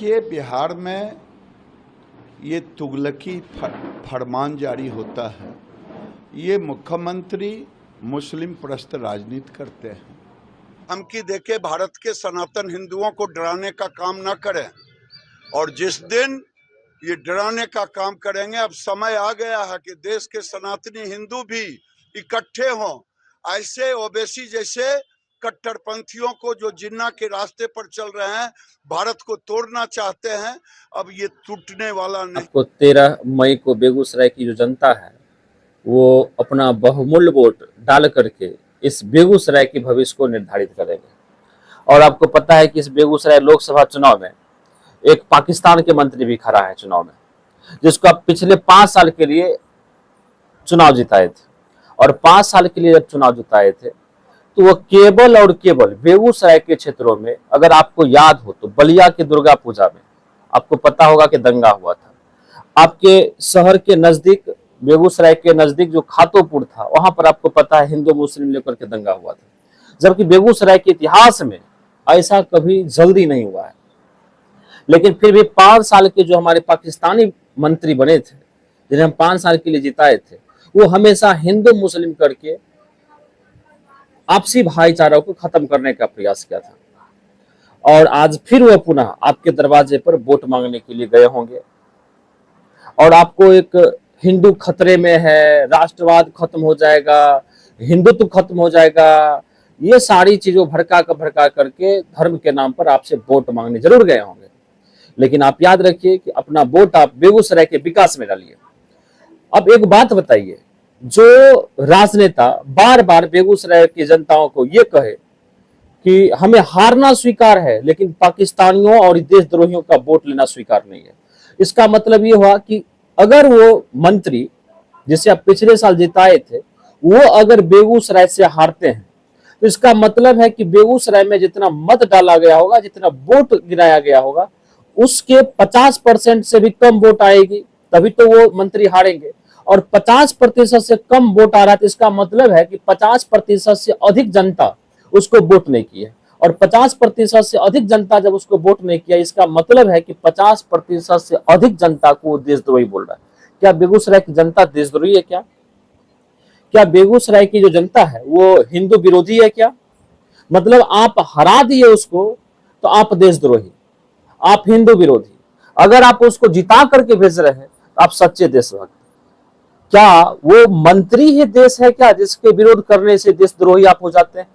देखिए, बिहार में ये तुगलकी फरमान जारी होता है। ये मुख्यमंत्री मुस्लिम परस्त राजनीति करते हैं। हम की देखे भारत के सनातन हिंदुओं को डराने का काम ना करें, और जिस दिन ये डराने का काम करेंगे, अब समय आ गया है कि देश के सनातनी हिंदू भी इकट्ठे हों। ऐसे ओवैसी जैसे कट्टरपंथियों को जो जिन्ना के रास्ते पर चल रहे हैं, भारत को तोड़ना चाहते हैं, अब ये टूटने वाला नहीं। आपको 13 मई को बेगूसराय की जो जनता है वो अपना बहुमूल्य वोट डाल करके इस बेगूसराय के भविष्य को निर्धारित करेंगे। और आपको पता है कि इस बेगूसराय लोकसभा चुनाव में एक पाकिस्तान के मंत्री भी खड़ा है चुनाव में, जिसको आप पिछले 5 साल के लिए चुनाव जिताए थे। और 5 साल के लिए जब चुनाव जिताए थे तो वो केवल और केवल बेगूसराय के क्षेत्रों में, अगर आपको याद हो तो बलिया के दुर्गा पूजा में आपको पता होगा कि दंगा हुआ था। आपके शहर के नजदीक, बेगूसराय के नजदीक जो खातोपुर था, वहां पर आपको पता है हिंदू मुस्लिम लेकर के दंगा हुआ था। जबकि बेगूसराय के इतिहास में ऐसा कभी जल्दी नहीं हुआ है। लेकिन फिर भी 5 साल के जो हमारे पाकिस्तानी मंत्री बने थे, जिन्हें हम 5 साल के लिए जिताए थे, वो हमेशा हिंदू मुस्लिम करके आपसी भाईचारा को खत्म करने का प्रयास किया था। और आज फिर वह पुनः आपके दरवाजे पर वोट मांगने के लिए गए होंगे। और आपको एक हिंदू खतरे में है, राष्ट्रवाद खत्म हो जाएगा, हिंदुत्व खत्म हो जाएगा, ये सारी चीजों भड़का करके धर्म के नाम पर आपसे वोट मांगने जरूर गए होंगे। लेकिन आप याद रखिए कि अपना वोट आप बेगूसराय के विकास में डालिए। अब एक बात बताइए, जो राजनेता बार बार बेगूसराय की जनताओं को ये कहे कि हमें हारना स्वीकार है, लेकिन पाकिस्तानियों और देशद्रोहियों का वोट लेना स्वीकार नहीं है, इसका मतलब ये हुआ कि अगर वो मंत्री जिसे आप पिछले साल जिताए थे, वो अगर बेगूसराय से हारते हैं, तो इसका मतलब है कि बेगूसराय में जितना मत डाला गया होगा, जितना वोट गिराया गया होगा, उसके 50% से भी कम वोट आएगी, तभी तो वो मंत्री हारेंगे। और 50% से कम वोट आ रहा है, तो इसका मतलब है कि 50% से अधिक जनता उसको वोट नहीं की है। और 50% से अधिक जनता जब उसको वोट नहीं किया, इसका मतलब है कि 50% से अधिक जनता को वो देशद्रोही बोल रहा है। क्या बेगूसराय की जनता देशद्रोही है? क्या बेगूसराय की जो जनता है वो हिंदू विरोधी है? क्या मतलब आप हरा दिए उसको तो आप देशद्रोही, आप हिंदू विरोधी। अगर आप उसको जिता करके भेज रहे हैं तो आप सच्चे देशभक्त। क्या वो मंत्री ही देश है क्या, जिसके विरोध करने से देशद्रोही आप हो जाते हैं?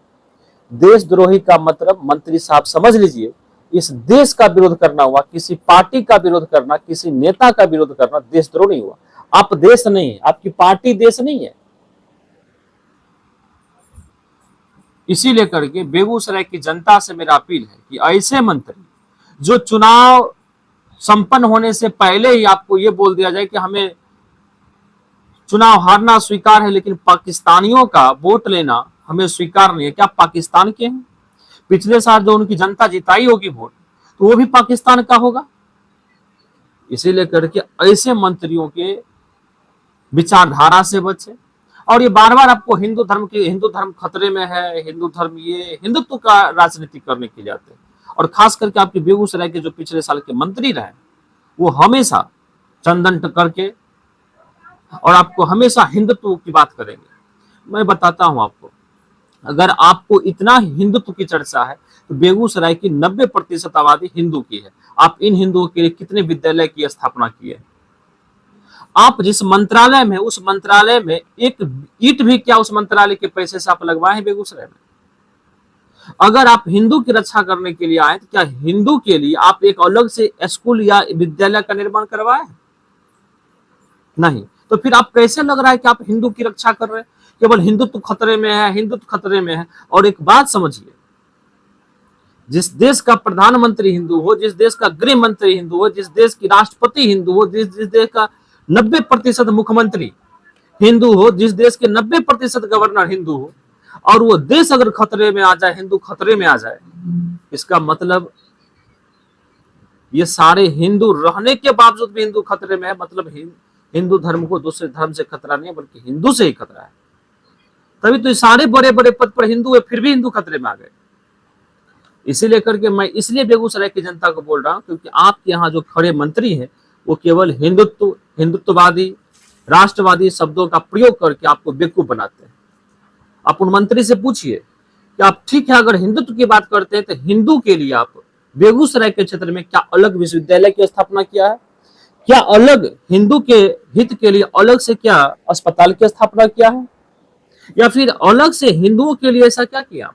देशद्रोही का मतलब मंत्री साहब समझ लीजिए, इस देश का विरोध करना हुआ, किसी पार्टी का विरोध करना, किसी नेता का विरोध करना देशद्रोह नहीं हुआ। आप देश नहीं है, आपकी पार्टी देश नहीं है। इसीलिए करके बेगूसराय की जनता से मेरा अपील है कि ऐसे मंत्री जो चुनाव संपन्न होने से पहले ही आपको ये बोल दिया जाए कि हमें चुनाव हारना स्वीकार है, लेकिन पाकिस्तानियों का वोट लेना हमें स्वीकार नहीं है। क्या पाकिस्तान के हैं? पिछले साल जो उनकी जनता जिताई होगी वोट, तो वो भी पाकिस्तान का होगा। इसीलिए करके ऐसे मंत्रियों के विचारधारा से बचे। और ये बार बार आपको हिंदू धर्म खतरे में है, हिंदू धर्म, ये हिंदुत्व का राजनीति करने के लिए आते हैं। और खास करके आपके बेगूसराय के जो पिछले साल के मंत्री रहे, वो हमेशा चंदन करके और आपको हमेशा हिंदुत्व की बात करेंगे। मैं बताता हूं आपको, अगर आपको इतना हिंदुत्व की चर्चा है तो बेगूसराय की 90% आबादी हिंदू की है। आप इन हिंदुओं के लिए कितने विद्यालय की स्थापना की है? आप जिस मंत्रालय में, उस मंत्रालय में एक ईंट भी क्या उस मंत्रालय के पैसे से आप लगवाए हैं बेगूसराय में? अगर आप हिंदू की रक्षा करने के लिए आए तो क्या हिंदू के लिए आप एक अलग से स्कूल या विद्यालय का निर्माण करवाए? नहीं। तो फिर आप कैसे लग रहा है कि आप हिंदू की रक्षा कर रहे हैं? केवल हिंदुत्व खतरे में है, हिंदुत्व खतरे में है। और एक बात समझिए, जिस देश का प्रधानमंत्री हिंदू हो, जिस देश का गृह मंत्री हिंदू हो, जिस देश की राष्ट्रपति हिंदू हो, जिस देश का 90% मुख्यमंत्री हिंदू हो, जिस देश के 90% गवर्नर हिंदू हो, और वो देश अगर खतरे में आ जाए, हिंदू खतरे में आ जाए, इसका मतलब ये सारे हिंदू रहने के बावजूद भी हिंदू खतरे में है। मतलब हिंदू धर्म को दूसरे धर्म से खतरा नहीं है, बल्कि हिंदू से ही खतरा है। तभी तो सारे बड़े बड़े पद पर हिंदू है, फिर भी हिंदू खतरे में आ गए। इसीलिए करके मैं इसलिए बेगूसराय की जनता को बोल रहा हूं क्योंकि आपके यहाँ जो खड़े मंत्री हैं वो केवल हिंदुत्ववादी राष्ट्रवादी शब्दों का प्रयोग करके आपको बेवकूफ बनाते हैं। आप उन मंत्री से पूछिए कि आप ठीक है अगर हिंदुत्व की बात करते हैं तो हिंदू के लिए आप बेगूसराय के क्षेत्र में क्या अलग विश्वविद्यालय की स्थापना किया है, क्या अलग हिंदू के हित के लिए अलग से क्या अस्पताल की स्थापना किया है, या फिर अलग से हिंदुओं के लिए ऐसा क्या किया।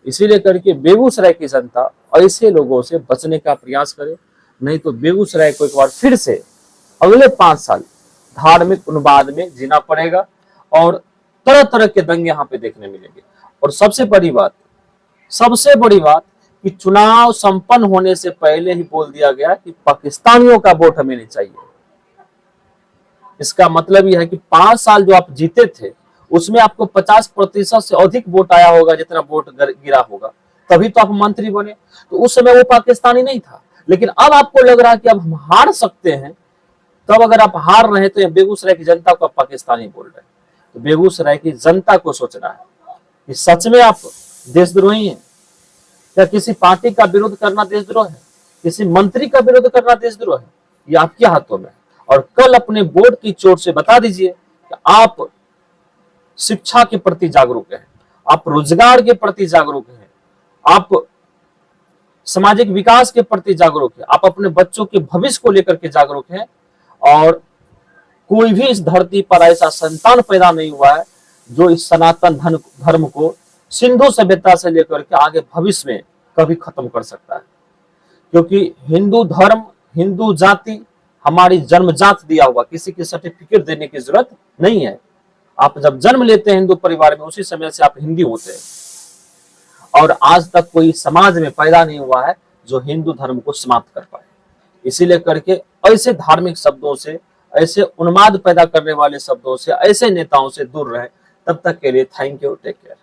इसीलिए करके बेगूसराय की जनता ऐसे लोगों से बचने का प्रयास करे, नहीं तो बेगूसराय को एक बार फिर से अगले 5 साल धार्मिक उन्माद में जीना पड़ेगा और तरह तरह के दंगे यहाँ पे देखने मिलेंगे। और सबसे बड़ी बात कि चुनाव संपन्न होने से पहले ही बोल दिया गया कि पाकिस्तानियों का वोट हमें नहीं चाहिए। इसका मतलब यह है कि 5 साल जो आप जीते थे उसमें आपको 50% से अधिक वोट आया होगा, जितना वोट गिरा होगा, तभी तो आप मंत्री बने। तो उस समय वो पाकिस्तानी नहीं था, लेकिन अब आपको लग रहा है कि अब हम हार सकते हैं। तब अगर आप हार रहे हैं तो बेगूसराय की जनता को आप पाकिस्तानी बोल रहे हैं। तो बेगूसराय की जनता को सोचना है कि सच में आप देशद्रोही हैं या किसी पार्टी का विरोध करना देशद्रोह है, किसी मंत्री का विरोध करना देशद्रोह है, ये आपके हाथों में है। और कल अपने बोर्ड की चोट से बता दीजिए कि आप शिक्षा के प्रति जागरूक हैं, आप रोजगार के प्रति जागरूक हैं, आप सामाजिक विकास के प्रति जागरूक हैं, आप अपने बच्चों के भविष्य को लेकर के जागरूक हैं। और कोई भी इस धरती पर ऐसा संतान पैदा नहीं हुआ है जो इस सनातन धर्म को सिंधु सभ्यता से लेकर के आगे भविष्य में कभी खत्म कर सकता है। क्योंकि हिंदू धर्म, हिंदू जाति हमारी जन्मजात दिया हुआ, किसी की सर्टिफिकेट देने की जरूरत नहीं है। आप जब जन्म लेते हैं हिंदू परिवार में, उसी समय से आप हिंदी होते हैं। और आज तक कोई समाज में पैदा नहीं हुआ है जो हिंदू धर्म को समाप्त कर पाए। इसीलिए करके ऐसे धार्मिक शब्दों से, ऐसे उन्माद पैदा करने वाले शब्दों से, ऐसे नेताओं से दूर रहे। तब तक के लिए थैंक यू, टेक केयर।